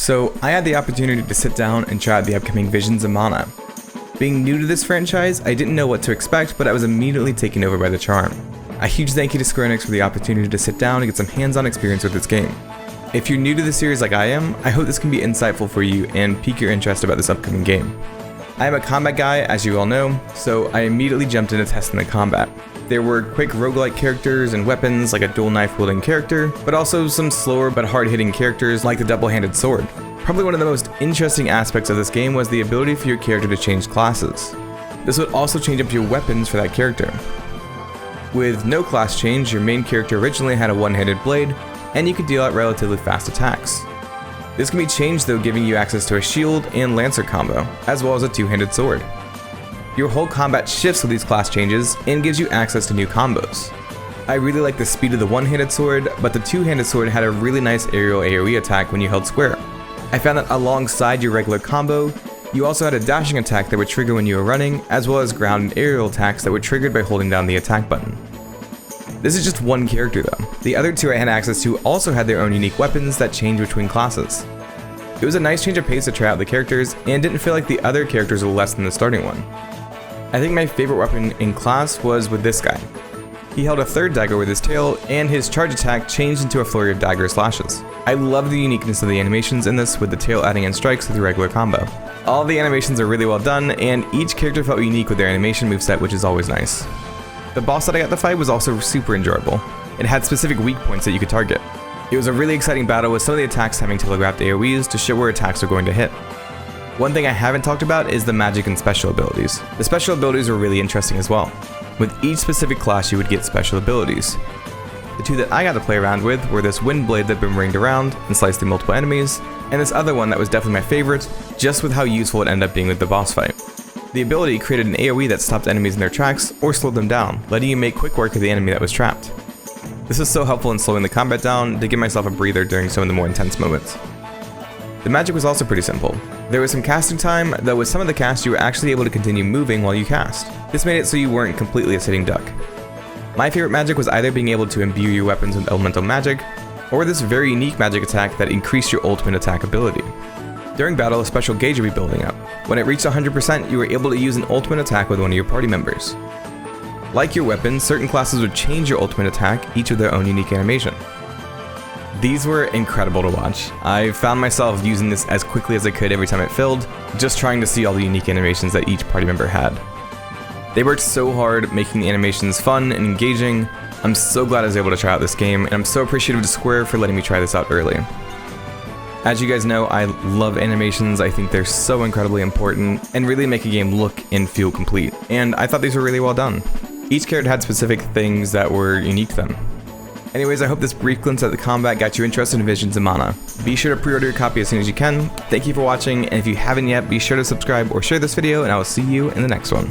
So I had the opportunity to sit down and try out the upcoming Visions of Mana. Being new to this franchise, I didn't know what to expect, but I was immediately taken over by the charm. A huge thank you to Square Enix for the opportunity to sit down and get some hands-on experience with this game. If you're new to the series like I am, I hope this can be insightful for you and pique your interest about this upcoming game. I am a combat guy, as you all know, so I immediately jumped into testing the combat. There were quick roguelike characters and weapons like a dual knife wielding character, but also some slower but hard-hitting characters like the double-handed sword. Probably one of the most interesting aspects of this game was the ability for your character to change classes. This would also change up your weapons for that character. With no class change, your main character originally had a one-handed blade, and you could deal out relatively fast attacks. This can be changed though, giving you access to a shield and lancer combo, as well as a two-handed sword. Your whole combat shifts with these class changes and gives you access to new combos. I really like the speed of the one-handed sword, but the two-handed sword had a really nice aerial AoE attack when you held square. I found that alongside your regular combo, you also had a dashing attack that would trigger when you were running, as well as ground and aerial attacks that were triggered by holding down the attack button. This is just one character though. The other two I had access to also had their own unique weapons that change between classes. It was a nice change of pace to try out the characters, and didn't feel like the other characters were less than the starting one. I think my favorite weapon in class was with this guy. He held a third dagger with his tail, and his charge attack changed into a flurry of dagger slashes. I love the uniqueness of the animations in this, with the tail adding in strikes with the regular combo. All the animations are really well done, and each character felt unique with their animation moveset, which is always nice. The boss that I got to fight was also super enjoyable. It had specific weak points that you could target. It was a really exciting battle with some of the attacks having telegraphed AoEs to show where attacks are going to hit. One thing I haven't talked about is the magic and special abilities. The special abilities were really interesting as well. With each specific class you would get special abilities. The two that I got to play around with were this wind blade that boomeranged around and sliced through multiple enemies, and this other one that was definitely my favorite, just with how useful it ended up being with the boss fight. The ability created an AoE that stopped enemies in their tracks or slowed them down, letting you make quick work of the enemy that was trapped. This is so helpful in slowing the combat down to give myself a breather during some of the more intense moments. The magic was also pretty simple. There was some casting time, though with some of the casts you were actually able to continue moving while you cast. This made it so you weren't completely a sitting duck. My favorite magic was either being able to imbue your weapons with elemental magic, or this very unique magic attack that increased your ultimate attack ability. During battle, a special gauge would be building up. When it reached 100%, you were able to use an ultimate attack with one of your party members. Like your weapons, certain classes would change your ultimate attack, each with their own unique animation. These were incredible to watch. I found myself using this as quickly as I could every time it filled, just trying to see all the unique animations that each party member had. They worked so hard, making the animations fun and engaging. I'm so glad I was able to try out this game, and I'm so appreciative to Square for letting me try this out early. As you guys know, I love animations. I think they're so incredibly important, and really make a game look and feel complete. And I thought these were really well done. Each character had specific things that were unique to them. Anyways, I hope this brief glimpse at the combat got you interested in Visions of Mana. Be sure to pre-order your copy as soon as you can. Thank you for watching, and if you haven't yet, be sure to subscribe or share this video, and I will see you in the next one.